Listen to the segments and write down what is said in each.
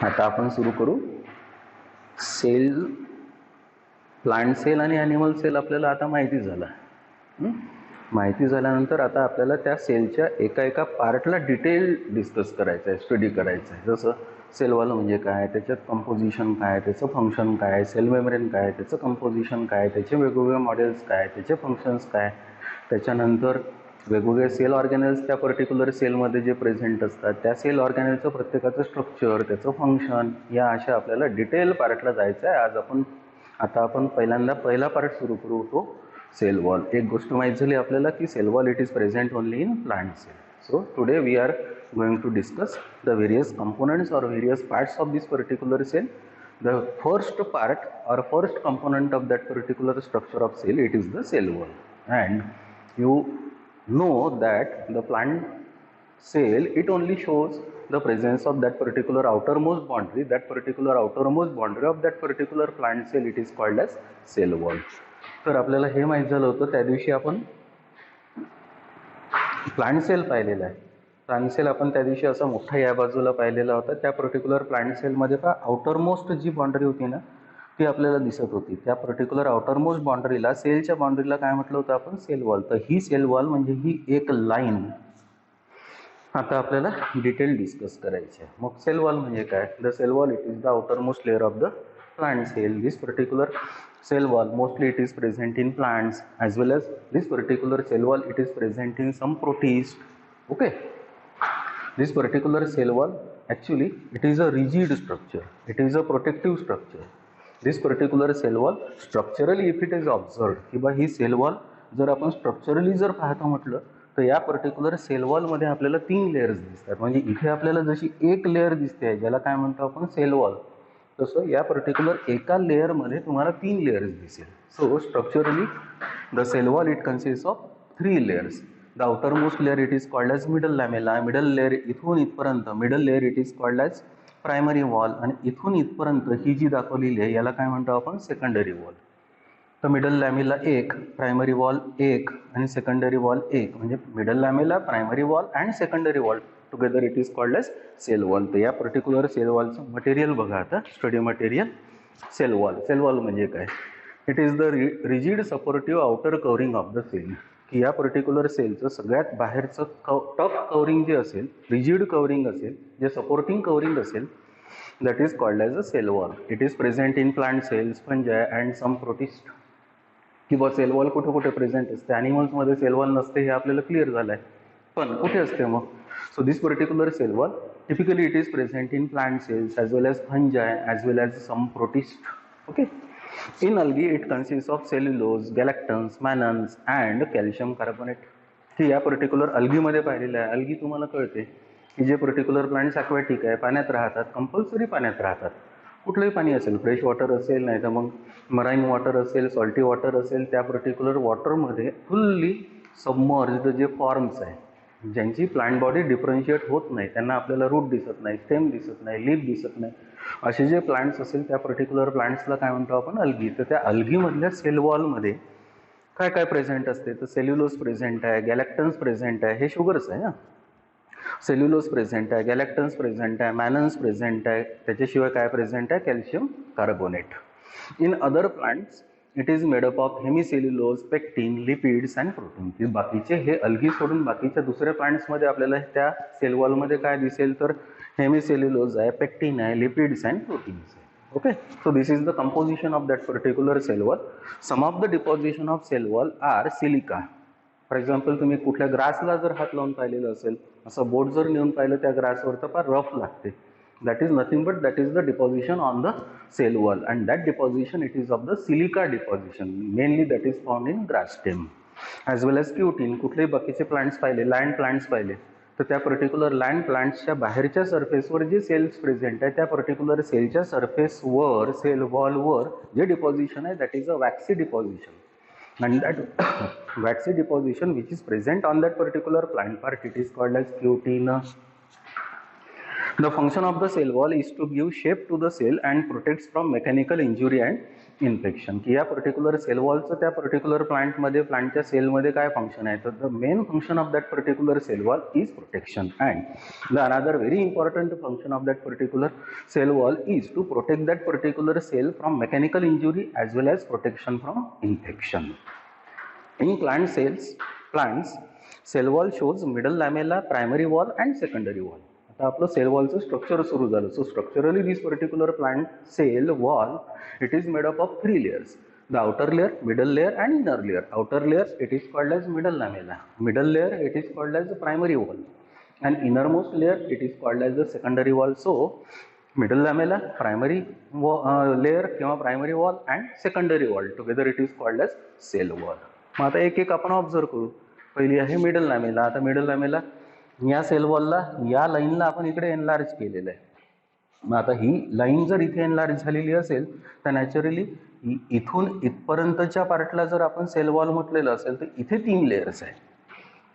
आता आपण सुरू करू सेल. प्लांट सेल आणि ॲनिमल सेल आपल्याला आता माहिती झालं. माहिती झाल्यानंतर आता आपल्याला त्या सेलच्या एका पार्टला डिटेल डिस्कस करायचं आहे, स्टडी करायचं आहे. जसं सेल वॉल म्हणजे काय, त्याच्यात कंपोजिशन काय, त्याचं फंक्शन काय, सेल मेम्ब्रेन काय, त्याचं कंपोजिशन काय, त्याचे वेगवेगळे मॉडेल्स काय, त्याचे फंक्शन्स काय, त्याच्यानंतर वेगवेगळे सेल ऑर्गॅनेल्स त्या पर्टिक्युलर सेलमध्ये जे प्रेझेंट असतात, त्या सेल ऑर्गॅनेलचं प्रत्येकाचं स्ट्रक्चर, त्याचं फंक्शन, या अशा आपल्याला डिटेल पार्टला जायचं आहे. आता आपण पहिला पार्ट सुरू करू, तो सेल वॉल. एक गोष्ट माहीत झाली आपल्याला की cell wall it is present only in plant cell. So today we are going to discuss the various components or various parts of this particular cell. The first part or first component of that particular structure of cell, it is the cell wall. And you know that the plant cell, it only shows the presence of that particular outermost boundary. That particular outermost boundary of that particular plant cell, it is called as cell wall. तर आपल्याला हे माहीत झालं होतं त्या दिवशी आपण plant sale पाहिलेला आहे. प्लांट सेल आपण त्या दिवशी असा मोठा या बाजूला पाहिलेला होता. त्या पर्टिक्युलर प्लांट सेलमध्ये का आउटरमोस्ट जी बाउंड्री होती ना, ती आपल्याला दिसत होती. त्या पर्टिक्युलर आउटरमोस्ट बाउंड्रीला, सेलच्या बाउंड्रीला काय म्हटलं होतं आपण, सेल वॉल. तर ही सेल वॉल म्हणजे ही एक लाईन आता आपल्याला डिटेल डिस्कस करायची आहे. मग सेल वॉल म्हणजे काय? The cell wall it is the outermost layer of the plant cell. This particular cell wall mostly it is present in plants, as well as this particular cell wall it is present in some protists. Okay, this particular cell wall actually it is a rigid structure, it is a protective structure. This particular cell wall structurally if it is observed किंवा ही sale wall जर आपण structurally जर पाहतो म्हटलं तर या particular sale वॉलमध्ये आपल्याला 3 लेयर्स दिसतात. म्हणजे इथे आपल्याला जशी एक लेअर दिसते ज्याला काय म्हणतो आपण सेल वॉल, तसं या पर्टिक्युलर एका लेअरमध्ये तुम्हाला 3 लेयर्स दिसेल. So structurally the cell wall it consist of 3 layers. The outermost layer it is called as middle lamella. Middle layer इथून इथपर्यंत middle layer it is called as primary wall. आणि इथून इथपर्यंत ही जी दाखवलेली आहे याला काय म्हणतो आपण सेकंडरी वॉल. तर मिडल लॅमेला 1, प्रायमरी वॉल 1 आणि सेकंडरी वॉल 1, म्हणजे middle lamella, primary wall and secondary wall together it is called as cell wall. तर या पर्टिक्युलर सेल वॉलचं मटेरियल बघा आता, study material. Cell wall, cell wall म्हणजे काय? It is the rigid supportive outer covering of the cell. की या particular सेलचं सगळ्यात बाहेरचं टफ कवरिंग जे असेल, रिजिड कवरिंग असेल, जे सपोर्टिंग कवरिंग असेल, that is called as a cell wall. It is present in plant cells, fungi and some protists. किंवा सेल वॉल कुठे कुठे प्रेझेंट असते. ॲनिमल्समध्ये सेल वॉल नसते हे आपल्याला क्लिअर झालं आहे, पण कुठे असते मग? So this particular cell wall typically it is present in plant cells as well as fungi as well as some protist. Okay, in algae it consist of cellulose, galactans, mannans and calcium carbonate. की या particular अल्गीमध्ये पाहिलेलं आहे. Algae तुम्हाला कळते की जे particular plants aquatic आहे, पाण्यात राहतात, कंपल्सरी पाण्यात राहतात. कुठलंही पाणी असेल, फ्रेश वॉटर असेल, नाही तर मग मराईन वॉटर असेल, सॉल्टी वॉटर असेल, त्या पर्टिक्युलर वॉटरमध्ये फुल्ली सबमर्ज्ड जे फॉर्म्स आहे, ज्यांची प्लांट बॉडी डिफरन्शिएट होत नाही, त्यांना आपल्याला रूट दिसत नाही, स्टेम दिसत नाही, लीफ दिसत नाही, असे जे प्लांट्स असेल त्या पर्टिक्युलर प्लांट्सला काय म्हणतो आपण अल्गी. तर त्या अल्गीमधल्या सेल वॉलमध्ये काय काय प्रेझेंट असते? तर सेल्युलोज प्रेझेंट आहे, गॅलेक्टन्स प्रेझेंट आहे, हे शुगर्स आहे. सेल्युलोज प्रेझेंट आहे, गॅलेक्टन्स प्रेझेंट आहे, मॅनन्स प्रेझेंट आहे, त्याच्याशिवाय काय प्रेझेंट आहे? Calcium carbonate. In other plants it is made up of hemicellulose, pectin, lipids and protein. की बाकीचे हे अल्गी सोडून बाकीच्या दुसऱ्या प्लांट्समध्ये आपल्याला त्या सेल वॉलमध्ये काय दिसेल? तर हेमिसेल्युलोज आहे, पेक्टिन आहे, लिपिड्स अँड प्रोटीन्स आहे. Okay, so this is the composition of that particular cell wall. Some of the deposition of cell wall are silica. For example तुम्ही कुठल्या ग्रासला जर हात लावून पाहिलेलं असेल, असं बोट जर नेऊन पाहिलं त्या ग्रासवर, तर फार रफ लागते. That is nothing but that is the deposition on the cell wall, and that deposition it is of the silica deposition. Mainly that is found in grass stem as well as cutin. कुठलेही बाकीचे plants पाहिले, land plants पाहिले, तर त्या particular land प्लांट्सच्या बाहेरच्या सरफेसवर जे cells present आहे, त्या पर्टिक्युलर सेलच्या सरफेसवर, सेल वॉलवर जे डिपॉझिशन आहे, that is a waxy deposition. And that waxy deposition which is present on that particular plant part, it is called as cutin. The function of the cell wall is to give shape to the cell and protects from mechanical injury and infection. की या particular cell वॉलचं त्या particular प्लांटमध्ये प्लांटच्या सेलमध्ये काय function आहे, तर the main function of that particular cell wall is protection and the another very important function of that particular cell wall is to protect that particular cell from mechanical injury as well as protection from infection. In plants, cell wall shows middle lamella, primary wall and secondary wall. आता आपलं sale वॉलचं structure सुरू झालं. So structurally this particular plant cell wall it is made up of 3 layers. The outer layer, middle layer and inner layer. Outer layer it is called as middle lamella. Middle layer it is called as the primary wall. And innermost layer it is called as the secondary wall. So middle lamella, primary layer किंवा primary wall and secondary wall together it is called as cell wall. मग आता एक एक आपण observe करू. पहिली आहे middle लॅमेला. आता मिडल लॅमेला या सेल वॉलला या लाईनला आपण इकडे एनलार्ज केलेलं आहे. मग आता ही लाईन जर इथे एनलार्ज झालेली असेल तर नॅचरली इथून इथपर्यंतच्या पार्टला जर आपण सेल वॉल म्हटलेलं असेल तर इथे 3 लेयर्स आहे.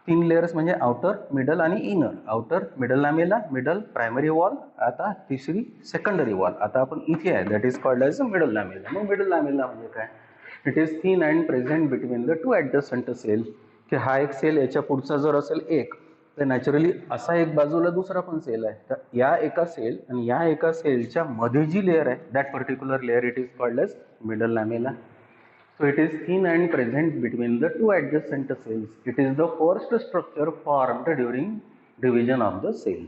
3 लेयर्स म्हणजे आउटर, मिडल आणि inner. Outer, middle lamella, middle primary wall, आता तिसरी सेकंडरी वॉल. आता आपण इथे आहे, that is called as a middle lamella. मग मिडल लॅमेला म्हणजे काय, it is thin and present between the 2 adjacent cell. की हा एक सेल याच्या पुढचा जर असेल एक तर नॅचरली असा एक बाजूला दुसरा पण सेल आहे. तर या एका सेल आणि या एका सेलच्या मध्ये जी लेअर आहे that particular layer it is called as middle lamella. So it is thin and present between the 2 adjacent cells. It is the first structure formed during division of the cell.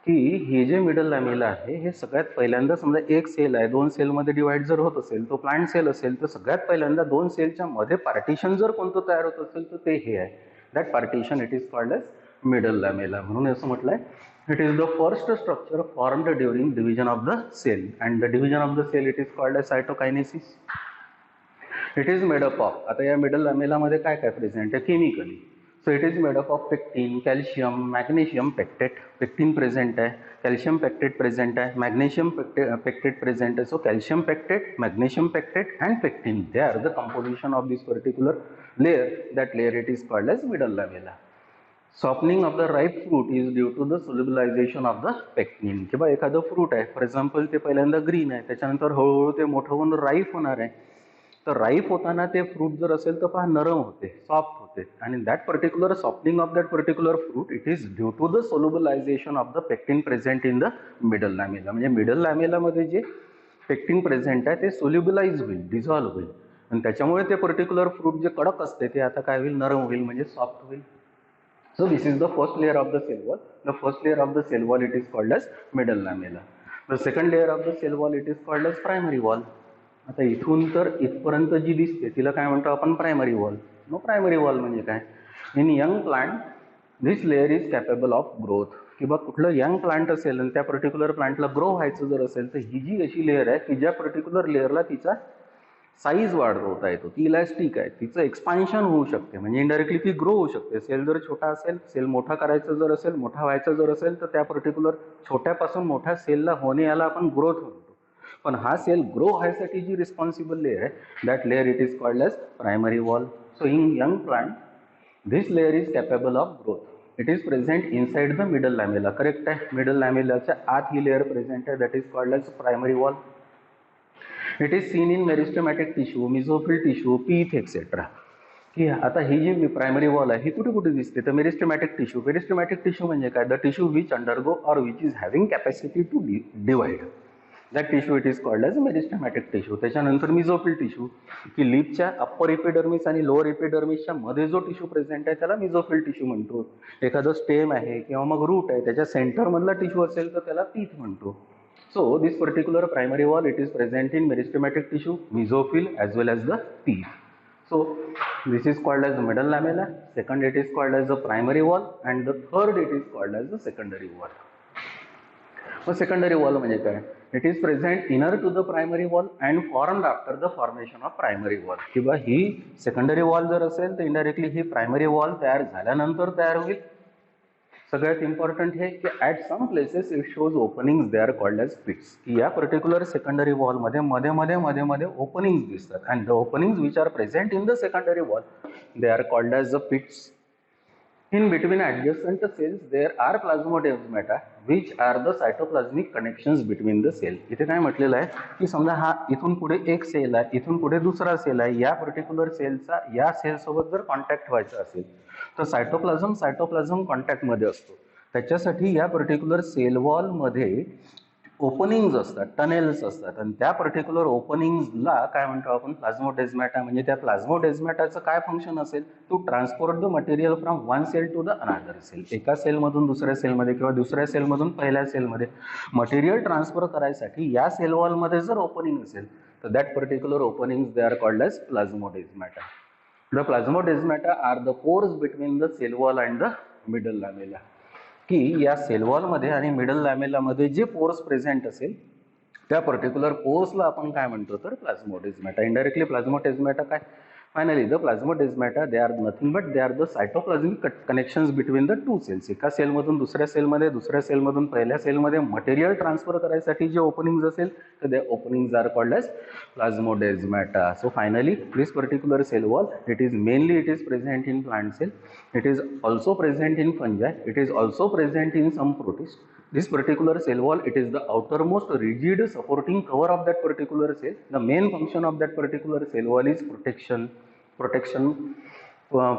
की हे जे middle लॅमेला आहे हे सगळ्यात पहिल्यांदा, समजा एक sale आहे, 2 सेलमध्ये डिवाइड जर होत असेल तो प्लांट सेल असेल तर सगळ्यात पहिल्यांदा 2 सेलच्या मध्ये पार्टिशन जर कोणतं तयार होत असेल तर ते हे आहे. That partition it is called as middle lamella. म्हणून असं म्हटलंय it is the first structure formed during division of the cell and the division of the cell it is called as cytokinesis. It is made up of, आता या middle लॅमेलामध्ये काय काय present आहे chemically. So it is made up of pectin, calcium, magnesium pectate. Pectin present आहे, calcium pectate present आहे, magnesium pectate present आहे. So calcium pectate, magnesium pectate and pectin they are the composition of this particular layer. That layer it is called as middle lamella. Softening of the ripe fruit is due to the solubilization of the pectin. किंवा एखादं fruit आहे for example ते पहिल्यांदा green आहे, त्याच्यानंतर हळूहळू ते मोठं होऊन राईप होणार आहे. तर राईप होताना ते फ्रूट जर असेल तर पहा नरम होते, सॉफ्ट होते. आणि that particular softening of that particular fruit it is due to the solubilization of the pectin present in the middle lamella. म्हणजे मिडल लॅमेलामध्ये जे पेक्टिन प्रेझेंट आहे ते सोल्युबलाइज होईल, डिझॉल्व्ह होईल आणि त्याच्यामुळे ते पर्टिक्युलर फ्रूट जे कडक असते ते आता काय होईल, नरम होईल, म्हणजे सॉफ्ट होईल. So this is the first layer of the cell wall. The first layer of the cell wall it is called as middle lamella. The second layer of the cell wall it is called as primary wall. आता इथून तर इथपर्यंत जी दिसते तिला काय म्हणतो आपण, primary wall. मग प्रायमरी वॉल म्हणजे काय, in young plant this layer is capable of growth. किंवा कुठलं यंग प्लांट असेल आणि त्या पर्टिक्युलर प्लांटला ग्रो व्हायचं जर असेल तर ही जी अशी लेअर आहे की ज्या पर्टिक्युलर लेअरला तिचा साईज वाढवता येतो, ती इलॅस्टिक आहे, तिचं एक्सपान्शन होऊ शकते, म्हणजे इनडायरेक्टली ती ग्रो होऊ शकते. सेल जर छोटा असेल, सेल मोठा करायचं जर असेल, मोठा व्हायचं जर असेल तर त्या पर्टिक्युलर छोट्यापासून मोठ्या सेलला होणे याला आपण ग्रोथ म्हणतो. पण हा सेल ग्रो व्हायसाठी जी रिस्पॉन्सिबल लेअर आहे that layer it is called as primary wall. So in young plant this layer is capable of growth. It is present inside the middle lamella. Correct आहे, middle लॅमेलाच्या आत ही layer present आहे that is called as primary wall. It is seen in meristematic tissue, mesophyll tissue, pith etcetera. की आता ही जी primary wall आहे ही कुठे कुठे दिसते तर मेरिस्टेमॅटिक टिश्यू. मेरिस्टेमॅटिक टिश्यू म्हणजे काय, the tissue which undergo or which is having capacity to divide. That tissue it is called as meristematic tissue. त्याच्यानंतर मिझोफिल टिश्यू, की लिपच्या अप्पर इपिडर्मिस आणि लोअर इपिडर्मिसच्या मध्ये जो टिश्यू प्रेझेंट आहे त्याला मिझोफिल टिश्यू म्हणतो. एखादं स्टेम आहे किंवा मग रूट आहे त्याच्या सेंटरमधला टिश्यू असेल तर त्याला पीथ म्हणतो. So this particular primary wall it is present in meristematic tissue, mesophyll as well as the teeth. So this is called as the middle lamella. Second it is called as the primary wall and the third it is called as the secondary wall. So secondary wall म्हणजे काय, it is present inner to the primary wall and formed after the formation of primary wall. किंवा ही secondary wall जर असेल तर indirectly ही primary wall तयार झाल्यानंतर तयार होईल. सगळ्यात इम्पॉर्टंट हे की at some places it shows openings, they are called as pits. की या पर्टिक्युलर सेकंडरी वॉलमध्ये मध्ये मध्ये मध्ये मध्ये ओपनिंग्स दिसतात and the openings which are present in the secondary wall they are called as the pits. In between adjacent cells there are plasmodesmata which are the cytoplasmic connections between the cell. इथे काय म्हटलेलं आहे की समजा हा इथून पुढे एक सेल आहे, इथून पुढे दुसरा सेल आहे, या पर्टिक्युलर सेलचा या सेल सोबत जर कॉन्टॅक्ट व्हायचा असेल तर सायटोप्लाझम कॉन्टॅक्टमध्ये असतो. त्याच्यासाठी या पर्टिक्युलर सेल वॉलमध्ये ओपनिंग्ज असतात, टनेल्स असतात आणि त्या पर्टिक्युलर ओपनिंग्जला काय म्हणतो आपण प्लाझ्मोडेस्माटा. म्हणजे त्या प्लाझ्मोडेस्माटाचं काय फंक्शन असेल to transport the material from one cell to the another cell. एका सेलमधून दुसऱ्या सेलमध्ये किंवा दुसऱ्या सेलमधून पहिल्या सेलमध्ये मटेरियल ट्रान्सफर करायसाठी या सेल वॉलमध्ये जर ओपनिंग असेल तर that particular openings they are called as plasmodesmata. The plasmodesmata are the pores between the cell wall and the middle lamella. की या सेल वॉलमध्ये आणि मिडल लॅमेलामध्ये जे पोर्स प्रेझेंट असेल त्या पर्टिक्युलर पोर्सला आपण काय म्हणतो तर प्लाझ्मोडेस्माटा. इनडायरेक्टली प्लाझ्मोडेस्माटा काय, finally the plasmodesmata they are nothing but they are the cytoplasmic connections between the two cells. एका सेलमधून दुसऱ्या सेलमध्ये, दुसऱ्या सेलमधून पहिल्या सेलमध्ये मटेरियल ट्रान्सफर करायसाठी जे ओपनिंग्ज असेल तर they openings are called as plasmodesmata. So finally this particular cell wall it is present in plant cell, it is also present in fungi, it is also present in some protists. This particular cell wall, it is the outermost rigid supporting cover of that particular cell. The main function of that particular cell wall is protection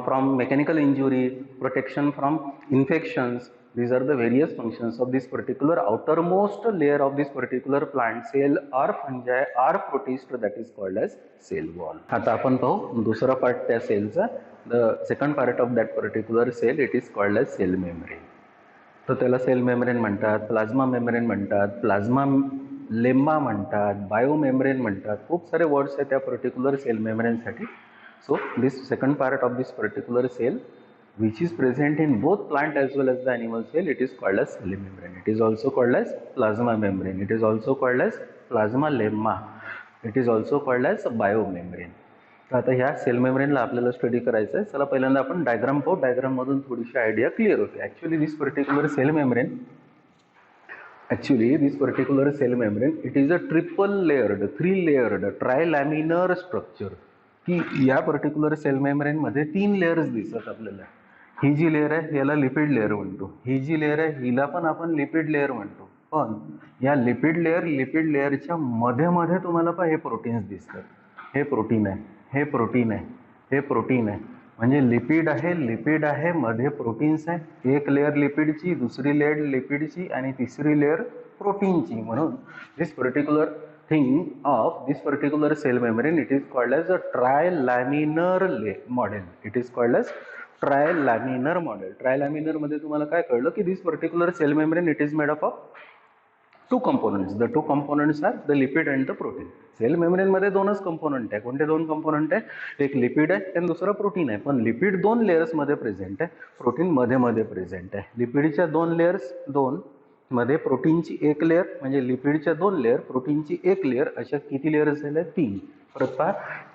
from mechanical injury, protection from infections. These are the various functions of this particular outermost layer of this particular plant cell or fungi or protist, that is called as cell wall. आता आपण पाहू दुसरा part त्या सेलचा. The second part of that particular cell, it is called as cell membrane. तर त्याला cell membrane म्हणतात, plasma membrane म्हणतात, plasmalemma म्हणतात, बायो मेम्ब्रेन म्हणतात. खूप सारे वर्ड्स आहेत त्या पर्टिक्युलर सेल मेम्ब्रेनसाठी. So this second part of this particular cell which is present in both plant as well as the animal cell, it is called as cell membrane. It is also called as plasma membrane. It is also called as plasma lemma. It is also called as biomembrane. तर आता ह्या sale मेम्ब्रेनला आपल्याला study करायचं आहे. चला पहिल्यांदा आपण diagram पाहू. डायग्राममधून थोडीशी आयडिया क्लिअर होते. Actually this particular cell membrane it is a triple layered, 3 layered trilaminar structure. की या पर्टिक्युलर सेल मेम्ब्रेनमध्ये 3 लेयर्स दिसतात आपल्याला. ही जी लेयर आहे याला लिपिड लेयर म्हणतो, ही जी लेयर आहे हिला पण आपण लिपिड लेयर म्हणतो. पण या लिपिड लेयरच्या मध्ये तुम्हाला पण हे प्रोटीन्स दिसतात. हे प्रोटीन आहे, हे प्रोटीन आहे, हे प्रोटीन आहे. म्हणजे लिपिड आहे, मध्ये प्रोटीन्स आहे. एक लेयर लिपिडची, दुसरी लेयर लिपिडची आणि तिसरी लेयर प्रोटीनची. म्हणून this particular thing of this particular cell membrane, it is called as a trilaminar model. It is called as trilaminar model. Trilaminar मध्ये तुम्हाला काय कळलं की this particular cell membrane it is made up of 2 components. The 2 components are the lipid and the protein. Cell membrane मध्ये 2च component आहे. कोणते 2 component आहे? एक लिपिड आहे आणि दुसरं प्रोटीन आहे. पण लिपिड 2 लेयर्स मध्ये प्रेझेंट आहे, प्रोटीन मध्ये प्रेझेंट आहे. लिपिडच्या 2 लेयर्स 2 मध्ये प्रोटीनची एक लेयर, म्हणजे लिपिडच्या 2 लेयर, प्रोटीनची एक लेयर, अशा किती लेयर्स झाल्या? 3. परत पहा,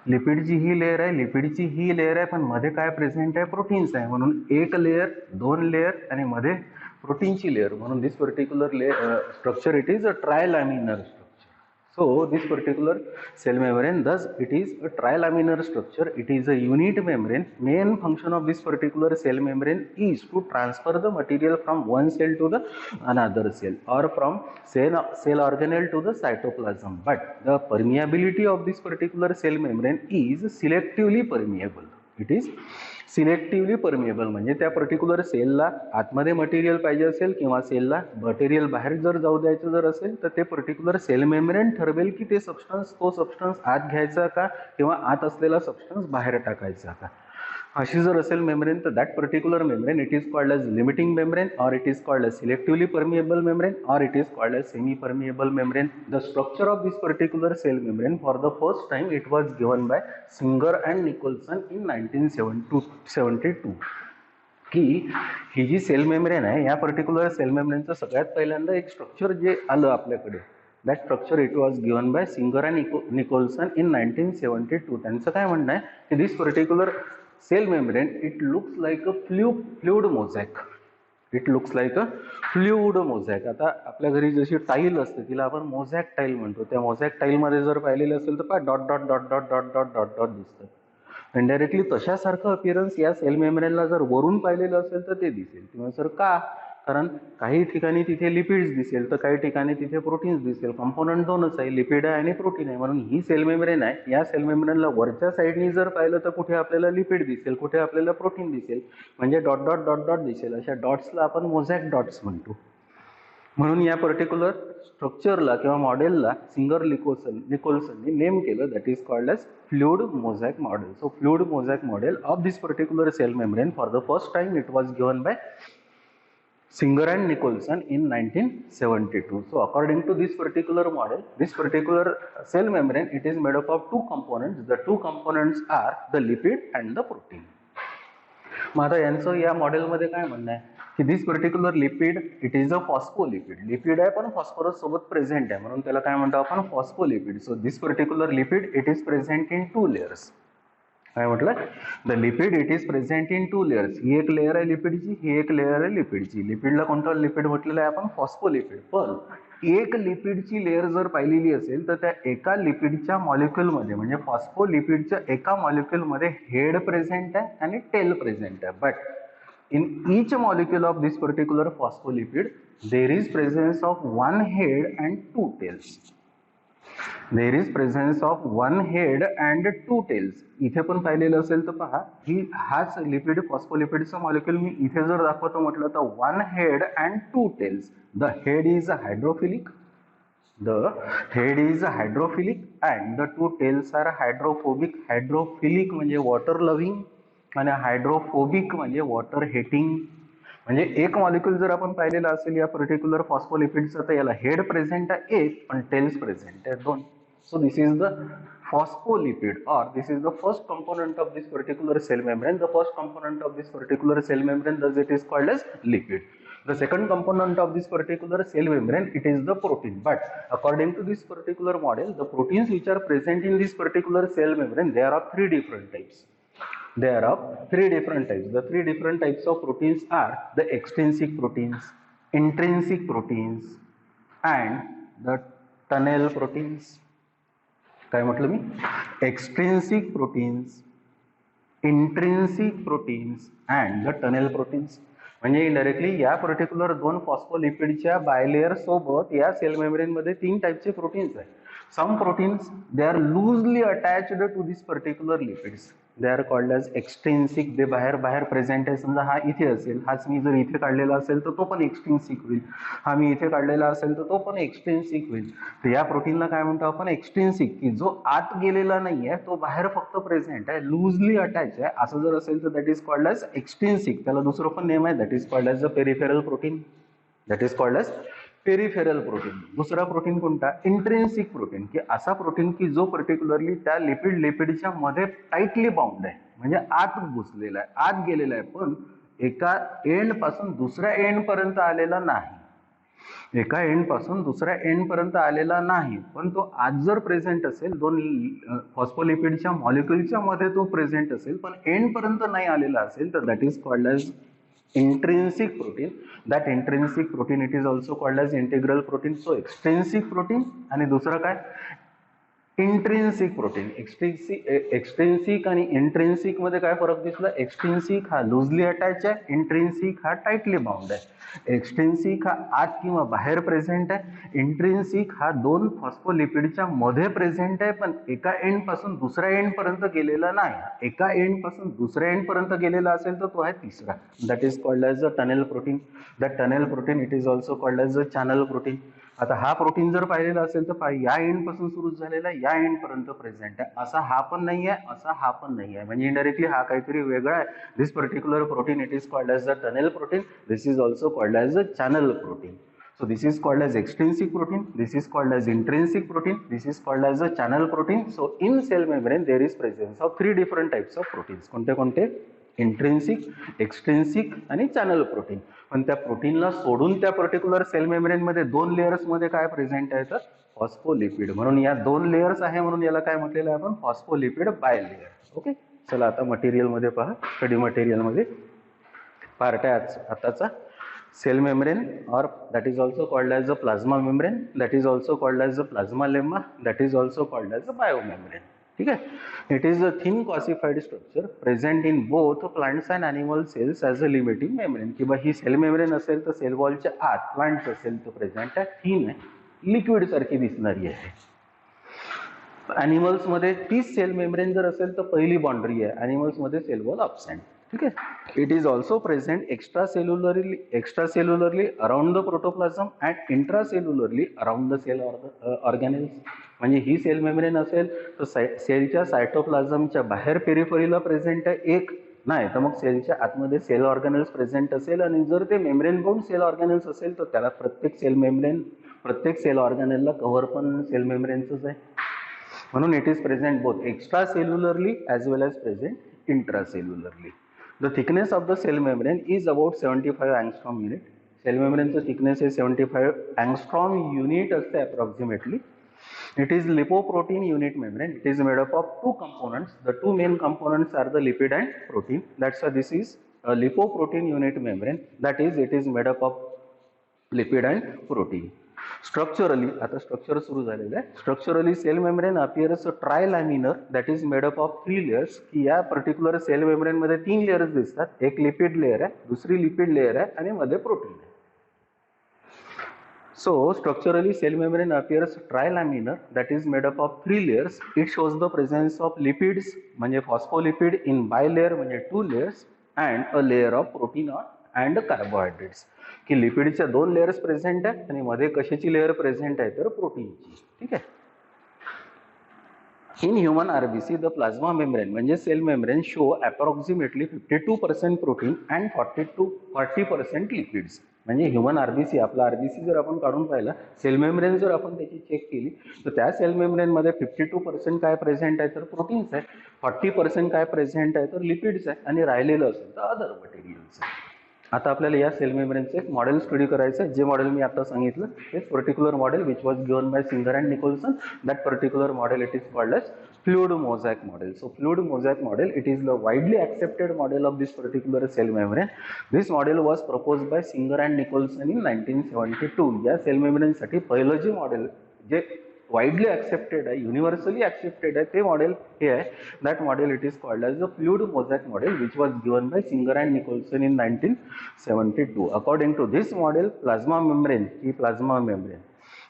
लिपिडची ही लेयर आहे, लिपिडची ही लेयर आहे, पण मध्ये काय प्रेझेंट आहे? प्रोटीन्स आहे. म्हणून एक लेयर, 2 लेयर आणि मध्ये प्रोटीनची लेयर. म्हणून this particular structure it is a trilaminar structure. So this particular cell membrane, thus it is a trilaminar structure. It is a unit membrane. Main function of this particular cell membrane is to transfer the material from one cell to the another cell, or from cell organelle to the cytoplasm. But the permeability of this particular cell membrane is selectively permeable. It is selectively permeable. म्हणजे त्या particular सेलला आतमध्ये material पाहिजे असेल किंवा सेलला material बाहेर जर जाऊ द्यायचं जर असेल तर ते पर्टिक्युलर सेल मेम्ब्रेन ठरवेल की ते तो सबस्टन्स आत घ्यायचा का किंवा आत असलेला सबस्टन्स बाहेर टाकायचा का. अशी जर असेल मेम्ब्रेन तर that particular membrane it is called as limiting membrane, or it is called as selectively permeable membrane, or it is called as semi permeable membrane. The structure of this particular cell membrane for the first time it was given by Singer and Nicholson in 1972. की ही जी sale membrane आहे या particular sale मेम्ब्रेनचं सगळ्यात पहिल्यांदा एक structure जे आलं आपल्याकडे, that structure it was given by Singer and Nicolson in 1972. त्यांचं काय म्हणणं आहे की this particular cell membrane it looks like a fluid mosaic. It looks like a fluid mosaic. आता आपल्या घरी जशी टाईल असते तिला आपण मोझॅक टाईल म्हणतो. त्या मोझॅक टाईल मध्ये जर पाहिलेलं असेल तर पहा dot dot dot dot dot dot dot dot दिसतं. इनडायरेक्टली तशासारखं अपिअरन्स या सेल मेम्ब्रेनला जर वरून पाहिलेलं असेल तर ते दिसेल. किंवा सर का? कारण काही ठिकाणी तिथे लिपिड्स दिसेल तर काही ठिकाणी तिथे प्रोटीन्स दिसेल. कंपोनंट दोनच आहे, लिपिड आहे आणि प्रोटीन आहे. म्हणून ही सेल मेम्ब्रेन आहे, या सेल मेम्ब्रेनला वरच्या साईडनी जर पाहिलं तर कुठे आपल्याला लिपिड दिसेल, कुठे आपल्याला प्रोटीन दिसेल, म्हणजे डॉट डॉट डॉट डॉट दिसेल. अशा डॉट्सला आपण मोझॅक डॉट्स म्हणतो. म्हणून या पर्टिक्युलर स्ट्रक्चरला किंवा मॉडेलला सिंगर निकोल्सननी नेम केलं, that is called as fluid mosaic model. So fluid mosaic model of this particular cell membrane for the first time it was given by Singer and Nicholson in 1972. So according to this particular model, this particular cell membrane, it is made up of two components. The two components are the lipid and the protein. मग आता यांचं या मॉडेलमध्ये काय म्हणणं आहे की this particular lipid it is a phospholipid. Lipid आहे पण फॉस्फरस सोबत प्रेझेंट आहे म्हणून त्याला काय म्हणतो आपण? Phospholipid. So this particular lipid it is present in two layers. काय म्हटलं? The lipid it is present in two layers. ही एक लेअर आहे लिपिडची, ही एक लेअर आहे लिपिडची. लिपिडला कोणतं लिपिड म्हटलेलं आहे आपण? फॉस्फोलिपिड. पण एक लिपिडची लेअर जर पाहिलेली असेल तर त्या एका लिपिडच्या मॉलिक्युलमध्ये म्हणजे फॉस्फोलिपिडच्या एका मॉलिक्युलमध्ये हेड प्रेझेंट आहे आणि टेल प्रेझेंट आहे. But in each molecule of this particular phospholipid there is presence of one head and two tails. There is presence of one head and two tails. इथे पण पाहिलेलं असेल तर पहा, ही हाच लिपिड फॉस्फोलिपिडचा मॉलिक्यूल मी इथे जर दाखवतो म्हटलं तर one head and two tails. The head is hydrophilic, the head is hydrophilic and the two tails are hydrophobic. Hydrophilic म्हणजे वॉटर लव्हिंग आणि हायड्रोफोबिक म्हणजे वॉटर हेटिंग. म्हणजे एक मॉलिक्यूल जर आपण पाहिलेला असेल या पर्टिक्युलर फॉस्फोलिपिडचा तर याला हेड प्रेझेंट आहे एक पण टेल्स प्रेझेंट आहे दोन. So this is the phospholipid or this is the first component of this particular cell membrane. The first component of this particular cell membrane, thus it is called as lipid. The second component of this particular cell membrane, it is the protein. But according to this particular model, the proteins which are present in this particular cell membrane, they are of three different types. They are of three different types. The three different types of proteins are the extrinsic proteins, intrinsic proteins, and the tunnel proteins. काय म्हटलं मी? Extrinsic proteins, intrinsic proteins and the tunnel proteins. म्हणजे indirectly या particular दोन फॉस्फोलिपिडच्या बायलेअर सोबत या sale membrane मध्ये तीन टाइपचे प्रोटीन्स आहेत. Some proteins they are loosely attached to this particular lipids. They are called as extrinsic. They बाहेर प्रेझेंट आहे. समजा हा इथे असेल, हाच मी जर इथे काढलेला असेल तर तो पण एक्सट्रिन्सिक होईल. हा मी इथे काढलेला असेल तर तो पण एक्सट्रिन्सिक होईल. तर या प्रोटीनला काय म्हणतो आपण? एक्सट्रिन्सिक. की जो आत गेलेला नाहीये, तो बाहेर फक्त प्रेझेंट आहे, लूजली अटॅच आहे, असं जर असेल तर that is called as extrinsic. त्याला दुसरं पण नेम आहे, that is called as the peripheral protein. That is called as peripheral protein. दुसरा प्रोटीन कोणता? Intrinsic protein. की असा प्रोटीन की जो पर्टिक्युलरली त्या लिपिडच्या मध्ये टाईटली बाउंड आहे, म्हणजे आत घुसलेला आहे, आत गेलेला आहे, पण एका एंड पासून दुसऱ्या एंड पर्यंत आलेला नाही. एका एंड पासून दुसऱ्या एंड पर्यंत आलेला नाही, पण तो आज जर प्रेझेंट असेल, दोन फॉस्फोलिपिडच्या मॉलिक्युलच्या मध्ये तो प्रेझेंट असेल पण एंड पर्यंत नाही आलेला असेल तर that is called as intrinsic protein. That intrinsic protein it is also called as integral protein. So extrinsic protein आणि दुसरा काय? Intrinsic protein. एक्सट्रिन्सिक आणि इंट्रिन्सिक मध्ये काय फरक दिसला? एक्सट्रिन्सिक हा लूजली अटॅच आहे, इंट्रिन्सिक हा टाइटली बाउंड आहे. एक्सट्रिन्सिक हा आत किंवा बाहेर प्रेझेंट आहे, इंट्रिन्सिक हा दोन फॉस्फोलिपिडच्या मध्ये प्रेझेंट आहे पण एका एंड पासून दुसऱ्या एंड पर्यंत गेलेला नाही. एका एंड पासून दुसऱ्या एंड पर्यंत गेलेला असेल तर तो आहे तिसरा. That is called as a tunnel protein. That tunnel protein it is also called as a channel protein. आता हा प्रोटीन जर पाहिलेला असेल तर या एंड पासून सुरू झालेला या एंड पर्यंत प्रेझेंट आहे. असा हा पण नाही आहे, असा हा पण नाही आहे, म्हणजे इनडायरेक्टली हा काहीतरी वेगळा आहे. This particular protein it is called as the tunnel protein. This is also called as the channel protein. So this is called as extrinsic protein, this is called as intrinsic protein, this is called as a channel protein. So in cell membrane there is presence of three different types of proteins. कोणते कोणते? Intrinsic, एक्सट्रिन्सिक आणि channel protein. पण त्या प्रोटीनला सोडून त्या particular cell membrane मध्ये दोन layers मध्ये काय प्रेझेंट आहे तर फॉस्फोलिपिड. म्हणून या दोन लेयर्स आहे म्हणून याला काय म्हटलेलं आहे आपण? Phospholipid bilayer. ओके, चला आता मटेरियल मध्ये पहा. स्टडी मटेरियल मध्ये पार्ट आहे आताचा cell membrane, or that is also called as a plasma membrane, that is also called as a plasma lemma, that is also called as a biomembrane. ठीक आहे. It is a thin quasifluid structure present in both plants and animal cells as a limiting membrane. किंवा ही sale membrane असेल तर sale वॉलच्या आत plants असेल तो present आहे, थिन आहे, लिक्विड सारखी दिसणारी आहे. ॲनिमल्समध्ये तीच सेल मेम्ब्रेन जर असेल तर पहिली बाउंड्री आहे, ॲनिमल्समध्ये सेल वॉल अबसेंट. ठीक आहे. It is also present extracellularly around the protoplasm and intracellularly around the cell organelles. म्हणजे ही सेल मेम्ब्रेन असेल तर सेलच्या सायटोप्लाझमच्या बाहेर पेरिफरीला प्रेझेंट आहे एक, नाही तर मग सेलच्या आतमध्ये सेल ऑर्गॅनेल्स प्रेझेंट असेल. आणि जर ते मेम्ब्रेन बाउंड सेल ऑर्गॅनेल्स असेल तर त्याला प्रत्येक सेल ऑर्गॅनेलला कव्हर पण सेल मेम्ब्रेनचंच आहे. म्हणून it is present both extra cellularly as well as present intracellularly. The thickness of the cell membrane is about 75 angstrom unit. Cell मेम्ब्रेनचं थिकनेस हे 75 अँगस्ट्रॉम युनिट असते approximately. It is lipoprotein unit membrane. It is made up of two components. The two main components are the lipid and protein. That's why this is a lipoprotein unit membrane. That is, it is made up of lipid and protein. Structurally, आता structure सुरू झालेलं आहे. Structurally cell membrane appears trilaminar that is made up of 3 layers. की या particular cell membrane मध्ये 3 layers दिसतात. एक lipid layer आहे, दुसरी लिपिड लेयर आहे आणि मध्ये प्रोटीन आहे. So structurally cell membrane appears trilaminar that is made up of 3 layers. It shows the presence of lipids म्हणजे phospholipid in bilayer म्हणजे 2 layers and a layer of protein and carbohydrates. की लिपिडच्या 2 layers present आहे आणि मध्ये कशाची layer present आहे तर प्रोटीनची. ठीक आहे. In human RBC, the plasma membrane म्हणजे cell membrane show approximately 52% protein and 40% lipids. म्हणजे ह्युमन आरबीसी, आपला आरबीसी जर आपण काढून पाहिला, सेल मेम्ब्रेन जर आपण त्याची चेक केली तर त्या सेल मेम्ब्रेनमध्ये 52% काय प्रेझेंट आहे तर प्रोटीन्स आहे, 40% काय प्रेझेंट आहे तर लिपिड्स आहे आणि राहिलेलं असेल तर अदर मटेरियल्स आहे. आता आपल्याला या सेल मेम्ब्रेनचं एक मॉडेल स्टडी करायचं आहे. जे मॉडेल मी आता सांगितलं हे particular model which was given by Singer and Nicholson. That particular model it is called as fluid mosaic model. So fluid mosaic model, it is the widely accepted model of this particular cell membrane. This model was proposed by Singer and Nicholson in 1972. या sale membrane साठी पहिलं जे model जे widely accepted आहे, universally accepted आहे ते model हे आहे. That model it is called as the fluid mosaic model which was given by Singer and Nicholson in 1972. According to this model plasma membrane ही plasma membrane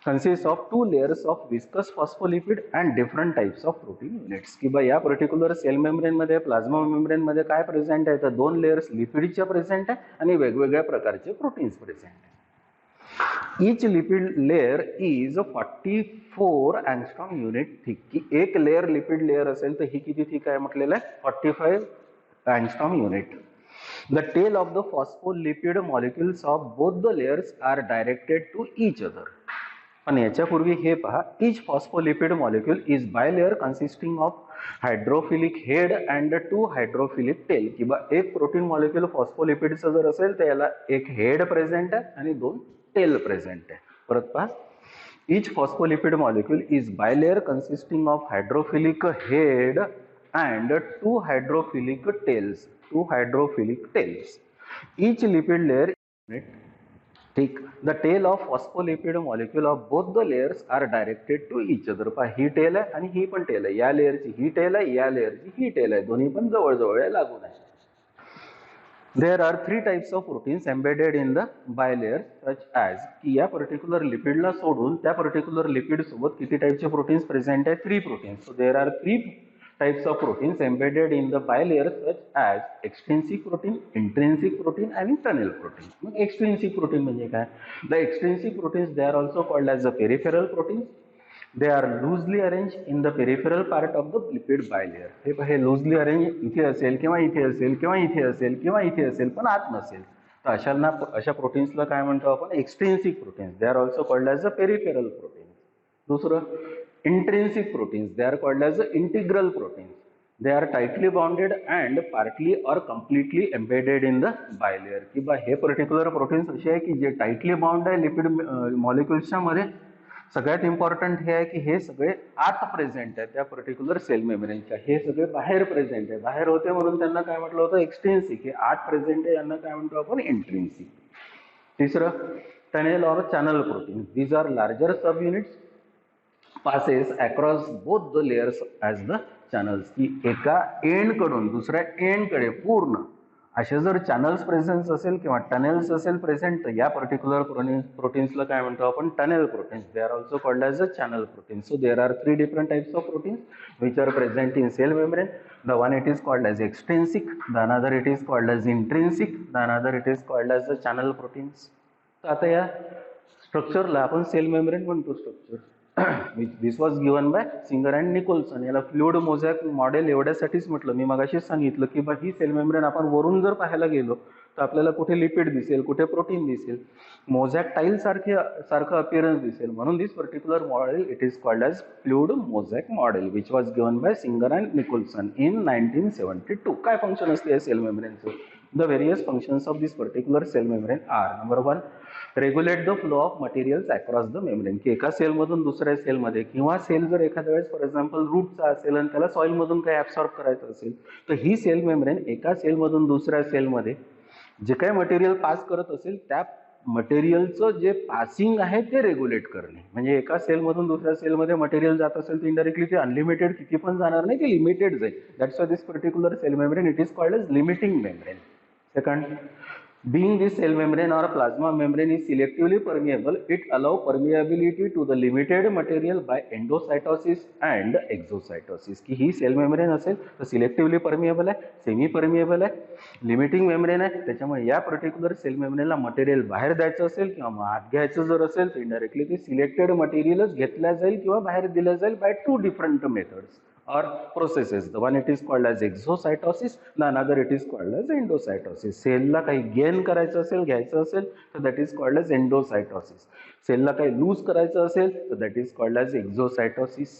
consists of 2 layers of viscous phospholipid and different types of protein units. की बा या particular cell membrane मध्ये plasma membrane मध्ये काय present आहे तर 2 layers लिपिडच्या present आहे आणि वेगवेगळ्या प्रकारचे प्रोटीन्स प्रेझेंट आहे. Each lipid layer is 44 angstrom unit thick. की एक लेयर लिपिड लेयर असेल तर ही किती थिक आहे म्हटलेलं आहे 45 angstrom unit. The tail of the phospholipid molecules of both the layers are directed to each other. पण याच्यापूर्वी हे पहा, each phospholipid molecule is bilayer consisting of hydrophilic head and 2 hydrophilic tail. किंवा एक प्रोटीन मॉलिक्यूल फॉस्फोलिपिडचं जर असेल तर याला एक हेड प्रेझेंट आहे आणि 2 टेल प्रेझेंट आहे. परत पहा, each phospholipid molecule is bilayer consisting of hydrophilic head and 2 hydrophilic tails. Each lipid layer unit. ठीक. The tail of phospholipid molecule of both the layers are directed to each other. पहा, he tell आहे आणि ही पण tail आहे. या लेयरची he tell आहे, या लेयरची he tell आहे, दोन्ही पण जवळ आहे, लागून आहे. There are 3 types of proteins embedded in the bilayer such as. की या पर्टिक्युलर लिपिडला सोडून त्या पर्टिक्युलर लिपिड सोबत किती टाइपचे प्रोटीन्स प्रेझेंट आहे 3 proteins. So there are 3 types of proteins embedded in the bilayer such as extrinsic protein, intrinsic protein and tunnel protein. मग extrinsic protein म्हणजे काय? The extrinsic proteins they are also called as the peripheral proteins. They are loosely arranged in the peripheral part of the lipid bilayer. हे loosely arranged इथे असेल किंवा इथे असेल किंवा इथे असेल किंवा इथे असेल पण आत नसेल. तर अशा प्रोटीन्सला काय म्हणतो आपण extrinsic proteins. They are also called as the peripheral proteins. दुसरं intrinsic proteins, they are called as the integral proteins. They are tightly bounded and partly or completely embedded in the bilayer. की बा हे particular proteins असे आहे की जे tightly bound आहे lipid मॉलिक्युल्सच्या मध्ये. सगळ्यात इम्पॉर्टंट हे आहे की हे सगळे आत प्रेझेंट आहे त्या पर्टिक्युलर सेल मेम्ब्रेनच्या, हे सगळे बाहेर प्रेझेंट आहे. बाहेर होते म्हणून त्यांना काय म्हटलं होतं एक्सट्रिन्सिक. हे आत प्रेझेंट आहे यांना काय म्हणतो आपण इंट्रिन्सिक. तिसरं टनेल और channel protein. These are larger sub units passes across both the layers as the channels, की एका एंडकडून दुसऱ्या एंडकडे पूर्ण असे जर चॅनल्स प्रेझेन्स असेल किंवा टनेल्स असेल प्रेझेंट, तर या पर्टिक्युलर प्रोटीन्सला काय म्हणतो आपण, tunnel proteins. They are also called as a channel proteins. So there are 3 different types of proteins which are present in cell membrane. The one it is called as extrinsic, the another it is called as intrinsic, the another it is called as the channel proteins. तर आता या स्ट्रक्चरला आपण sale membrane म्हणतो structure. This was given by Singer and Nicholson. याला fluid mosaic model एवढ्यासाठीच म्हटलं, मी मगाशीच सांगितलं की बा ही सेल मेम्ब्रेन आपण वरून जर पाहायला गेलो तर आपल्याला कुठे लिपिड दिसेल, कुठे प्रोटीन दिसेल, मोझॅक टाईल सारखं अपिअरन्स दिसेल. म्हणून this particular model it is called as fluid mosaic model which was given by Singer and Nicolson in 1972. काय फंक्शन असते या सेल मेम्ब्रेनचं? The various functions of this particular cell membrane are, number 1, regulate the flow of materials across the membrane, की एका सेलमधून दुसऱ्या सेलमध्ये, किंवा सेल जर एखाद्या वेळेस फॉर एक्झाम्पल रूटचा असेल आणि त्याला सॉईलमधून काही ॲब्सॉर्ब करायचं असेल, तर ही सेल मेम्ब्रेन एका सेलमधून दुसऱ्या सेलमध्ये जे काही मटेरियल पास करत असेल त्या मटेरियलचं जे पासिंग आहे ते रेग्युलेट करणे. म्हणजे एका सेलमधून दुसऱ्या सेलमध्ये मटेरियल जात असेल तर इनडायरेक्टली ते अनलिमिटेड किती पण जाणार नाही, ते लिमिटेड जाईल. That's why this particular cell membrane it is called as limiting membrane. Second, being this cell membrane or plasma membrane is selectively permeable, it allows permeability to the limited material by endocytosis and exocytosis. की ही sale membrane असेल तर selectively permeable आहे, semi permeable आहे, limiting membrane आहे. त्याच्यामुळे या particular sale मेम्ब्रेनला material बाहेर द्यायचं असेल किंवा आत घ्यायचं जर असेल तर इनडायरेक्टली ते सिलेक्टेड मटेरियलच घेतल्या जाईल किंवा बाहेर दिलं जाईल by 2 different methods or processes. The one it is called as exocytosis, the another it is called as endocytosis. सेलला काही गेन करायचं असेल, घ्यायचं असेल तर that is called as endocytosis. सेलला काही लूज करायचं असेल तर that is called as exocytosis.